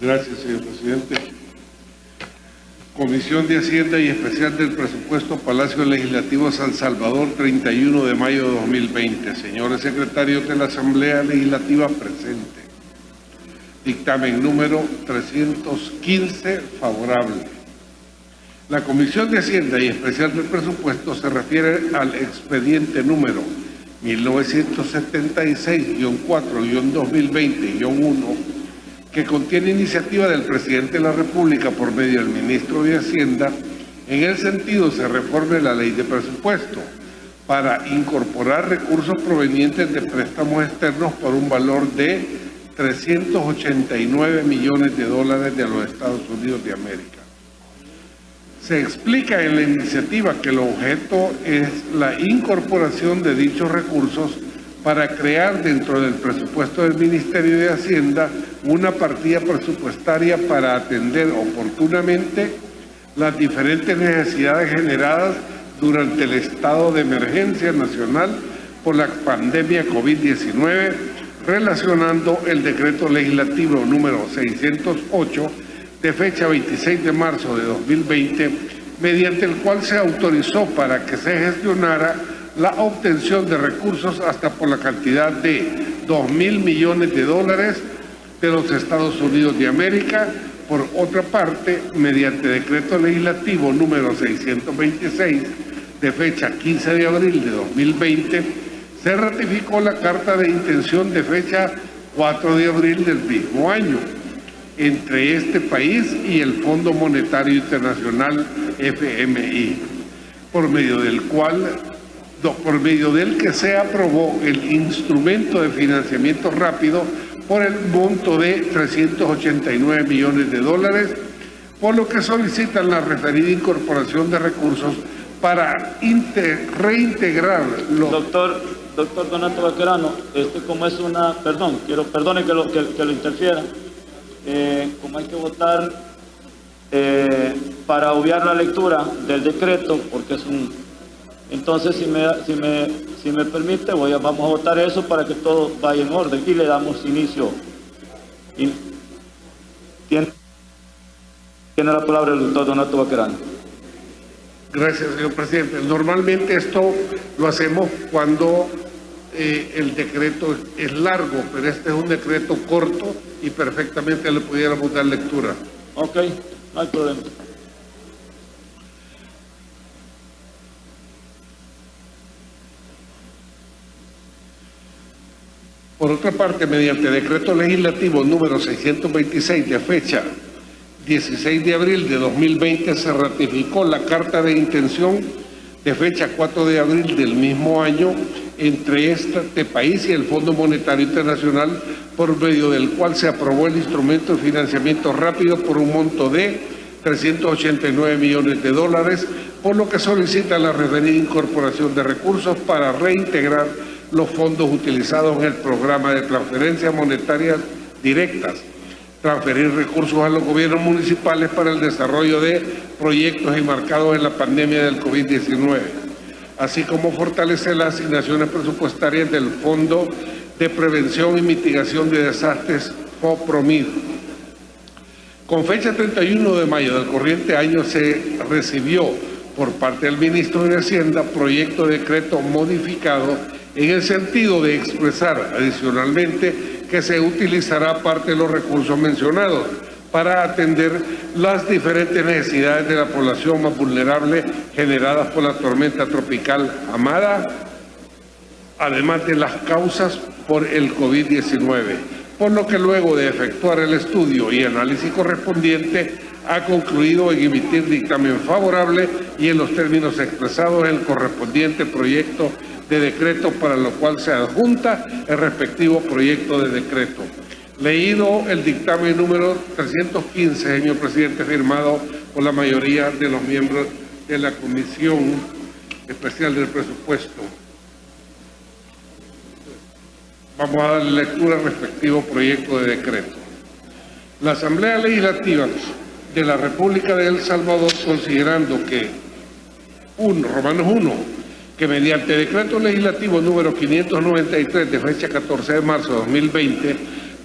Gracias, señor presidente. Comisión de Hacienda y Especial del Presupuesto, Palacio Legislativo, San Salvador, 31 de mayo de 2020. Señores secretarios de la Asamblea Legislativa, presente. Dictamen número 315, favorable. La Comisión de Hacienda y Especial del Presupuesto se refiere al expediente número 1976-4-2020-1, que contiene iniciativa del Presidente de la República por medio del Ministro de Hacienda. En el sentido se reforme la Ley de Presupuesto para incorporar recursos provenientes de préstamos externos por un valor de 389 millones de dólares de los Estados Unidos de América. Se explica en la iniciativa que el objeto es la incorporación de dichos recursos para crear dentro del presupuesto del Ministerio de Hacienda una partida presupuestaria para atender oportunamente las diferentes necesidades generadas durante el estado de emergencia nacional por la pandemia COVID-19, relacionando el decreto legislativo número 608 de fecha 26 de marzo de 2020, mediante el cual se autorizó para que se gestionara la obtención de recursos hasta por la cantidad de 2.000 millones de dólares de los Estados Unidos de América. Por otra parte, mediante decreto legislativo número 626 de fecha 15 de abril de 2020, se ratificó la carta de intención de fecha 4 de abril del mismo año entre este país y el Fondo Monetario Internacional FMI, por medio del que se aprobó el instrumento de financiamiento rápido por el monto de 389 millones de dólares, por lo que solicitan la referida incorporación de recursos para reintegrar los... Doctor Donato Baquerano, como es una... perdone que lo interfiera. Como hay que votar para obviar la lectura del decreto, porque es un... Entonces, si me permite, vamos a votar eso para que todo vaya en orden y le damos inicio. Tiene la palabra el doctor Donato Baquerano. Gracias, señor presidente. Normalmente esto lo hacemos cuando el decreto es largo, pero este es un decreto corto y perfectamente le pudiéramos dar lectura. Ok, no hay problema. Por otra parte, mediante decreto legislativo número 626 de fecha 16 de abril de 2020, se ratificó la carta de intención de fecha 4 de abril del mismo año entre este país y el Fondo Monetario Internacional, por medio del cual se aprobó el instrumento de financiamiento rápido por un monto de 389 millones de dólares, por lo que solicita la referida incorporación de recursos para reintegrar los fondos utilizados en el programa de transferencias monetarias directas, transferir recursos a los gobiernos municipales para el desarrollo de proyectos enmarcados en la pandemia del COVID-19, así como fortalecer las asignaciones presupuestarias del Fondo de Prevención y Mitigación de Desastres, FOPROMID. Con fecha 31 de mayo del corriente año se recibió por parte del Ministro de Hacienda proyecto de decreto modificado en el sentido de expresar adicionalmente que se utilizará parte de los recursos mencionados para atender las diferentes necesidades de la población más vulnerable generadas por la tormenta tropical Amara, además de las causas por el COVID-19, por lo que luego de efectuar el estudio y análisis correspondiente ha concluido en emitir dictamen favorable y en los términos expresados en el correspondiente proyecto de decreto, para lo cual se adjunta el respectivo proyecto de decreto. Leído el dictamen número 315, señor presidente, firmado por la mayoría de los miembros de la Comisión Especial del Presupuesto, vamos a dar lectura al respectivo proyecto de decreto. La Asamblea Legislativa de la República de El Salvador, considerando que Romanos 1, que mediante decreto legislativo número 593 de fecha 14 de marzo de 2020,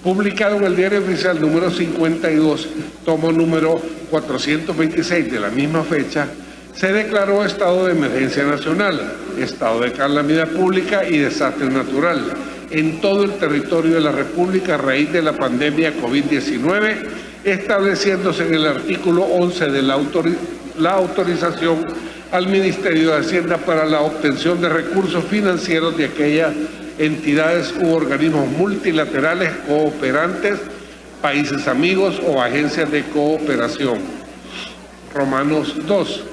publicado en el Diario Oficial número 52, tomo número 426 de la misma fecha, se declaró estado de emergencia nacional, estado de calamidad pública y desastre natural en todo el territorio de la República a raíz de la pandemia COVID-19, estableciéndose en el artículo 11 de la autorización al Ministerio de Hacienda para la obtención de recursos financieros de aquellas entidades u organismos multilaterales cooperantes, países amigos o agencias de cooperación. Romanos 2,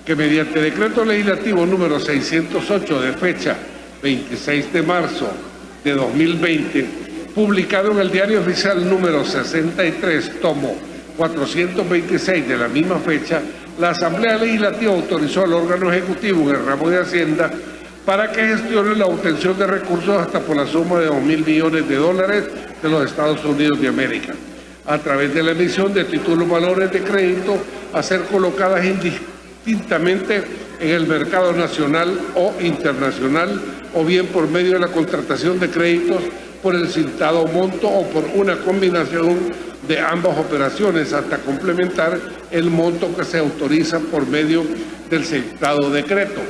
que mediante decreto legislativo número 608 de fecha 26 de marzo de 2020, publicado en el Diario Oficial número 63, tomo 426 de la misma fecha, la Asamblea Legislativa autorizó al órgano ejecutivo en el ramo de Hacienda para que gestione la obtención de recursos hasta por la suma de $2.000 millones de los Estados Unidos de América, a través de la emisión de títulos valores de crédito a ser colocadas indistintamente en el mercado nacional o internacional, o bien por medio de la contratación de créditos por el citado monto o por una combinación de ambas operaciones hasta complementar el monto que se autoriza por medio del citado decreto,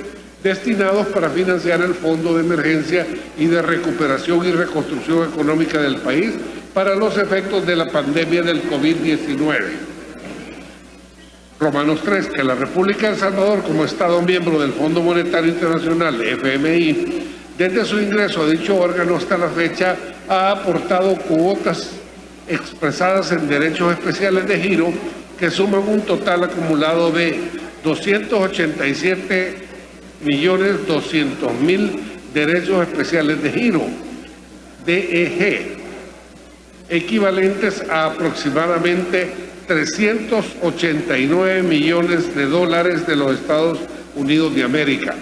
destinados para financiar el Fondo de Emergencia y de Recuperación y Reconstrucción Económica del país para los efectos de la pandemia del COVID-19. Romanos 3, que la República de El Salvador, como Estado miembro del Fondo Monetario Internacional, FMI, desde su ingreso a dicho órgano hasta la fecha, ha aportado cuotas expresadas en derechos especiales de giro que suman un total acumulado de 287.200.000 derechos especiales de giro, DEG, equivalentes a aproximadamente 389 millones de dólares de los Estados Unidos de América.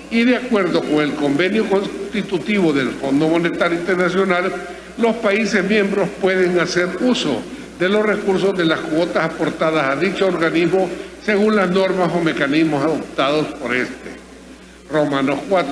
Y de acuerdo con el convenio constitutivo del Fondo Monetario Internacional, los países miembros pueden hacer uso de los recursos de las cuotas aportadas a dicho organismo según las normas o mecanismos adoptados por este. Romanos 4,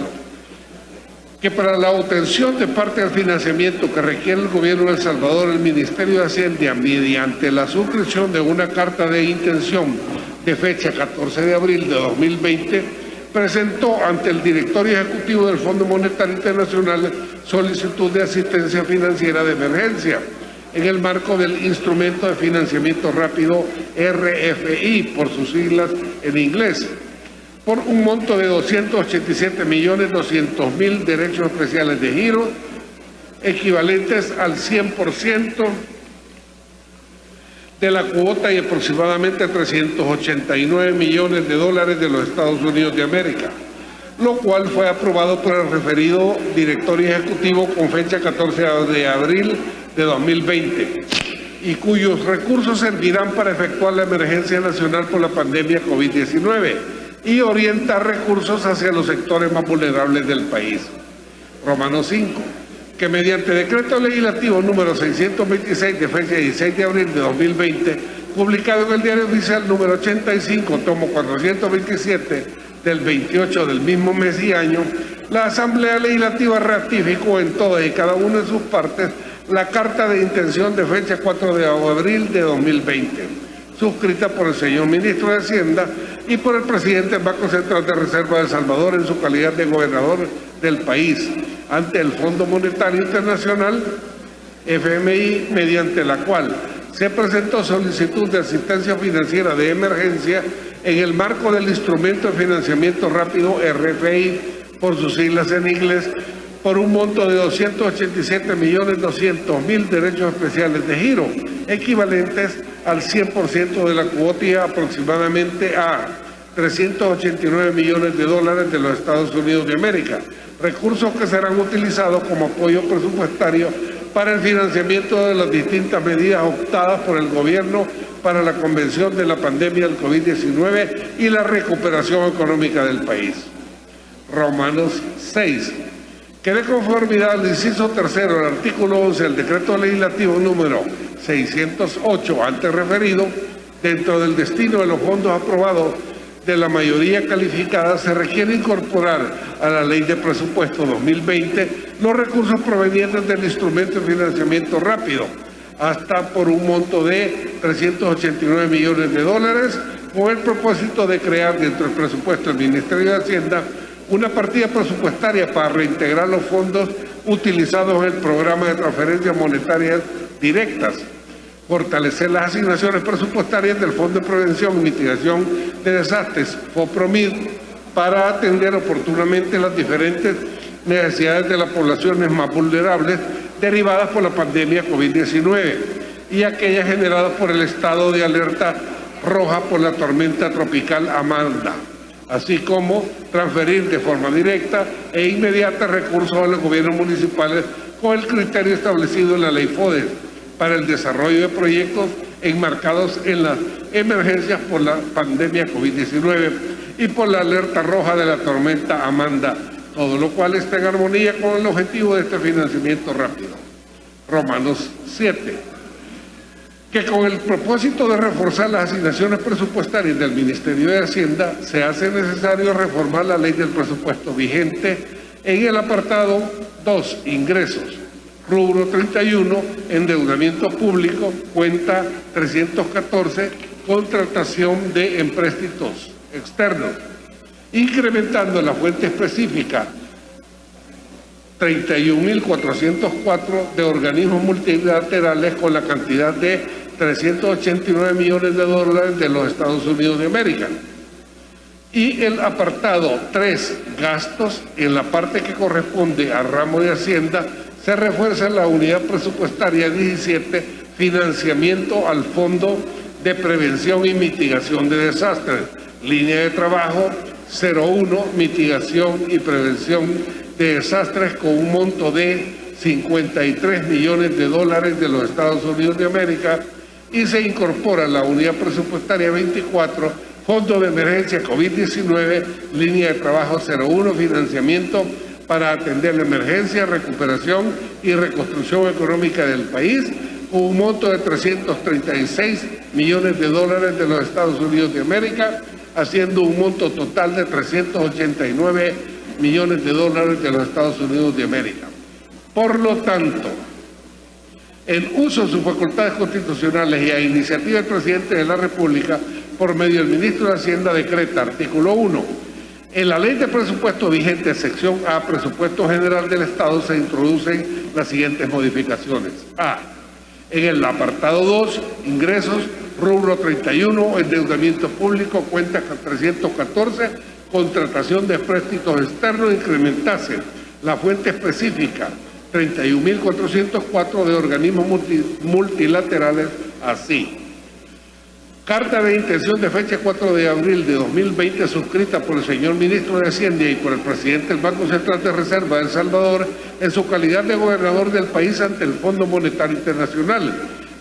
que para la obtención de parte del financiamiento que requiere el gobierno de El Salvador, el Ministerio de Hacienda, mediante la suscripción de una carta de intención de fecha 14 de abril de 2020, presentó ante el directorio ejecutivo del Fondo Monetario Internacional solicitud de asistencia financiera de emergencia en el marco del Instrumento de Financiamiento Rápido RFI, por sus siglas en inglés, por un monto de 287.200.000 derechos especiales de giro, equivalentes al 100% de la cuota y aproximadamente 389 millones de dólares de los Estados Unidos de América, lo cual fue aprobado por el referido directorio ejecutivo con fecha 14 de abril de 2020 y cuyos recursos servirán para efectuar la emergencia nacional por la pandemia COVID-19 y orientar recursos hacia los sectores más vulnerables del país. Romanos 5, que mediante decreto legislativo número 626 de fecha 16 de abril de 2020, publicado en el Diario Oficial número 85, tomo 427 del 28 del mismo mes y año, la Asamblea Legislativa ratificó en todas y cada una de sus partes la Carta de Intención de fecha 4 de abril de 2020, suscrita por el señor Ministro de Hacienda y por el presidente del Banco Central de Reserva de El Salvador en su calidad de gobernador del país, ante el Fondo Monetario Internacional, FMI, mediante la cual se presentó solicitud de asistencia financiera de emergencia en el marco del Instrumento de Financiamiento Rápido RFI, por sus siglas en inglés, por un monto de 287.200.000 derechos especiales de giro, equivalentes al 100% de la cuota y aproximadamente a 389 millones de dólares de los Estados Unidos de América, recursos que serán utilizados como apoyo presupuestario para el financiamiento de las distintas medidas optadas por el gobierno para la convención de la pandemia del COVID-19 y la recuperación económica del país. Romanos 6, que de conformidad al inciso tercero del artículo 11 del decreto legislativo número 608 antes referido, dentro del destino de los fondos aprobados de la mayoría calificada, se requiere incorporar a la Ley de Presupuesto 2020 los recursos provenientes del instrumento de financiamiento rápido, hasta por un monto de 389 millones de dólares, con el propósito de crear dentro del presupuesto del Ministerio de Hacienda una partida presupuestaria para reintegrar los fondos utilizados en el programa de transferencias monetarias directas, fortalecer las asignaciones presupuestarias del Fondo de Prevención y Mitigación de Desastres, FOPROMID, para atender oportunamente las diferentes necesidades de las poblaciones más vulnerables derivadas por la pandemia COVID-19 y aquellas generadas por el estado de alerta roja por la tormenta tropical Amanda, así como transferir de forma directa e inmediata recursos a los gobiernos municipales con el criterio establecido en la Ley FODES para el desarrollo de proyectos enmarcados en las emergencias por la pandemia COVID-19 y por la alerta roja de la tormenta Amanda, todo lo cual está en armonía con el objetivo de este financiamiento rápido. Romanos 7. Que con el propósito de reforzar las asignaciones presupuestarias del Ministerio de Hacienda, se hace necesario reformar la ley del presupuesto vigente en el apartado 2, ingresos, rubro 31, endeudamiento público, cuenta 314, contratación de empréstitos externos, incrementando la fuente específica 31.404 de organismos multilaterales con la cantidad de 389 millones de dólares de los Estados Unidos de América. Y el apartado 3, gastos, en la parte que corresponde al ramo de Hacienda, se refuerza la unidad presupuestaria 17, financiamiento al Fondo de Prevención y Mitigación de Desastres, línea de trabajo 01, mitigación y prevención de desastres, con un monto de 53 millones de dólares de los Estados Unidos de América, y se incorpora la unidad presupuestaria 24, Fondo de Emergencia COVID-19, línea de trabajo 01, financiamiento para atender la emergencia, recuperación y reconstrucción económica del país, con un monto de 336 millones de dólares de los Estados Unidos de América, haciendo un monto total de 389 millones de dólares de los Estados Unidos de América. Por lo tanto, en uso de sus facultades constitucionales y a iniciativa del Presidente de la República, por medio del Ministro de Hacienda, decreta, artículo 1, en la Ley de Presupuesto vigente, sección A, Presupuesto General del Estado, se introducen las siguientes modificaciones. A. En el apartado 2, ingresos, rubro 31, endeudamiento público, cuenta 314, contratación de empréstitos externos, incrementase la fuente específica 31.404 de organismos multilaterales, así. Carta de intención de fecha 4 de abril de 2020, suscrita por el señor Ministro de Hacienda y por el Presidente del Banco Central de Reserva de El Salvador, en su calidad de gobernador del país ante el Fondo Monetario Internacional,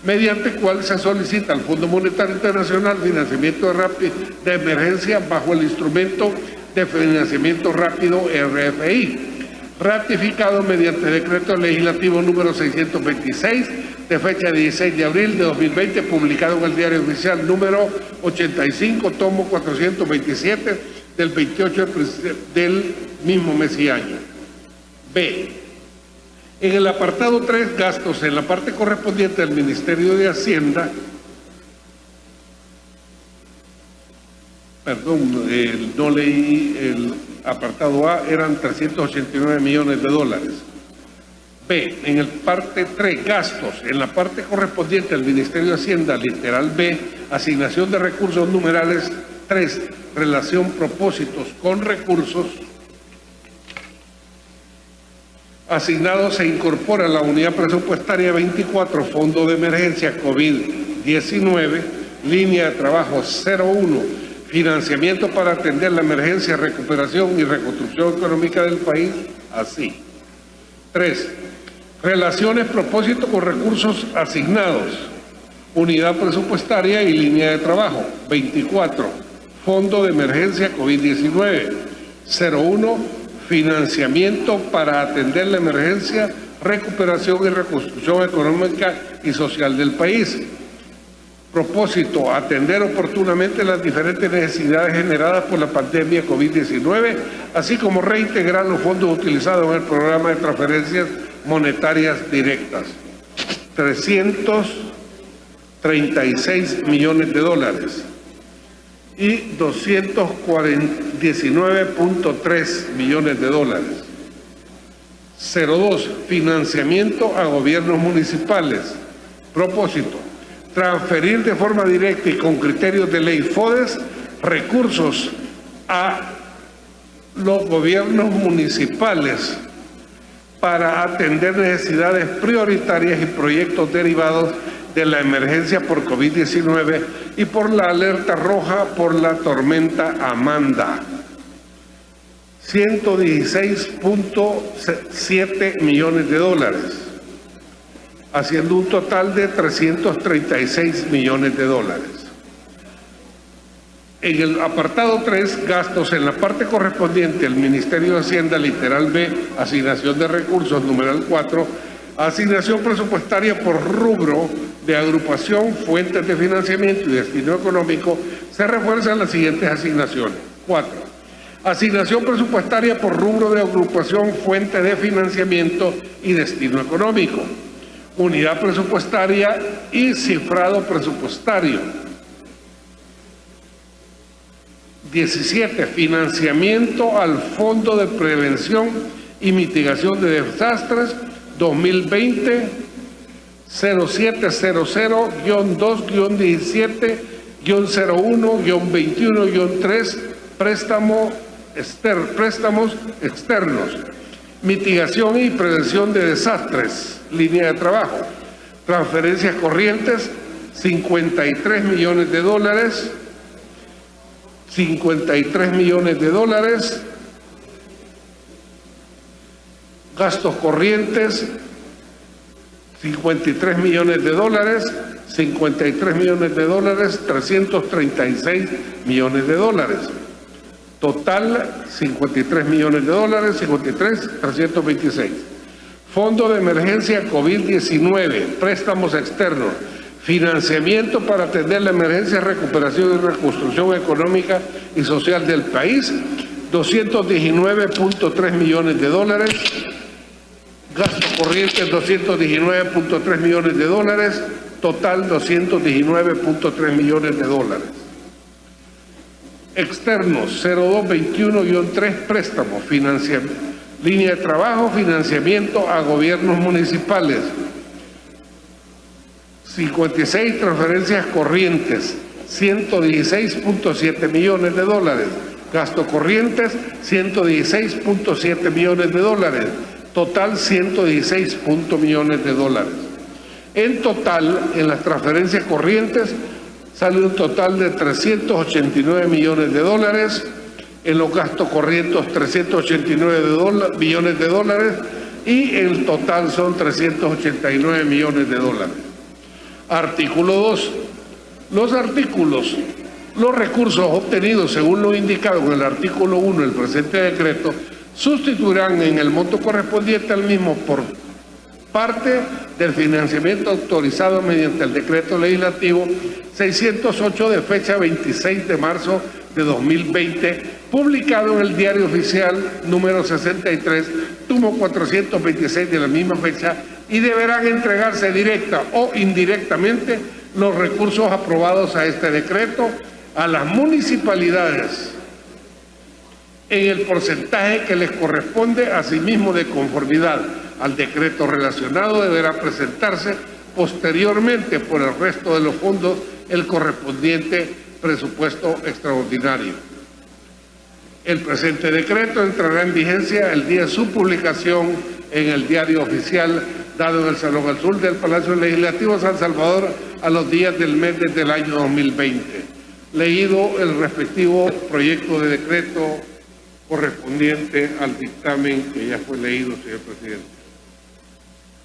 mediante cual se solicita al Fondo Monetario Internacional financiamiento de emergencia bajo el instrumento de financiamiento rápido RFI, ratificado mediante decreto legislativo número 626 de fecha 16 de abril de 2020, publicado en el Diario Oficial número 85, tomo 427 del 28 del mismo mes y año. B. En el apartado 3, gastos, en la parte correspondiente al Ministerio de Hacienda, perdón, no leí el apartado A, eran 389 millones de dólares. B. En el parte 3, gastos, en la parte correspondiente al Ministerio de Hacienda, literal B, asignación de recursos, numerales 3, relación propósitos con recursos asignados, se incorpora la unidad presupuestaria 24, Fondo de Emergencia COVID-19, línea de trabajo 01, financiamiento para atender la emergencia, recuperación y reconstrucción económica del país, así. 3. Relaciones, propósito con recursos asignados, unidad presupuestaria y línea de trabajo 24, Fondo de Emergencia COVID-19, 01, financiamiento para atender la emergencia, recuperación y reconstrucción económica y social del país. Propósito: atender oportunamente las diferentes necesidades generadas por la pandemia COVID-19, así como reintegrar los fondos utilizados en el programa de transferencias monetarias directas. 336 millones de dólares y 219.3 millones de dólares. 02. Financiamiento a gobiernos municipales. Propósito: transferir de forma directa y con criterios de ley FODES recursos a los gobiernos municipales para atender necesidades prioritarias y proyectos derivados de la emergencia por COVID-19 y por la alerta roja por la tormenta Amanda. 116.7 millones de dólares, haciendo un total de 336 millones de dólares. En el apartado 3, gastos en la parte correspondiente al Ministerio de Hacienda, literal B, asignación de recursos, numeral 4, asignación presupuestaria por rubro de agrupación, fuentes de financiamiento y destino económico, se refuerzan las siguientes asignaciones. 4. Asignación presupuestaria por rubro de agrupación, fuente de financiamiento y destino económico. Unidad presupuestaria y cifrado presupuestario. 17. Financiamiento al Fondo de Prevención y Mitigación de Desastres 2020 0700-2-17-01-21-3 préstamos externos, mitigación y prevención de desastres, línea de trabajo, transferencias corrientes 53 millones de dólares, 53 millones de dólares, gastos corrientes 53 millones de dólares, 53 millones de dólares, 336 millones de dólares. Total 53 millones de dólares, 53, 326. Fondo de emergencia COVID-19, préstamos externos, financiamiento para atender la emergencia, recuperación y reconstrucción económica y social del país, 219.3 millones de dólares. Gastos corrientes 219.3 millones de dólares, total 219.3 millones de dólares. Externos 0221-3 préstamos, línea de trabajo, financiamiento a gobiernos municipales. 56 transferencias corrientes, 116.7 millones de dólares. Gastos corrientes 116.7 millones de dólares. Total 116 millones de dólares. En total, en las transferencias corrientes sale un total de 389 millones de dólares, en los gastos corrientes 389 millones de dólares y el total son 389 millones de dólares. Artículo 2. Los recursos obtenidos según lo indicado en el artículo 1 del presente decreto sustituirán en el monto correspondiente al mismo por parte del financiamiento autorizado mediante el decreto legislativo 608 de fecha 26 de marzo de 2020, publicado en el Diario Oficial número 63, tomo 426 de la misma fecha, y deberán entregarse directa o indirectamente los recursos aprobados a este decreto a las municipalidades en el porcentaje que les corresponde. Asimismo, de conformidad al decreto relacionado, deberá presentarse posteriormente por el resto de los fondos el correspondiente presupuesto extraordinario. El presente decreto entrará en vigencia el día de su publicación en el Diario Oficial, dado en el Salón Azul del Palacio Legislativo San Salvador, a los días del mes desde el año 2020. Leído el respectivo proyecto de decreto correspondiente al dictamen que ya fue leído, señor presidente.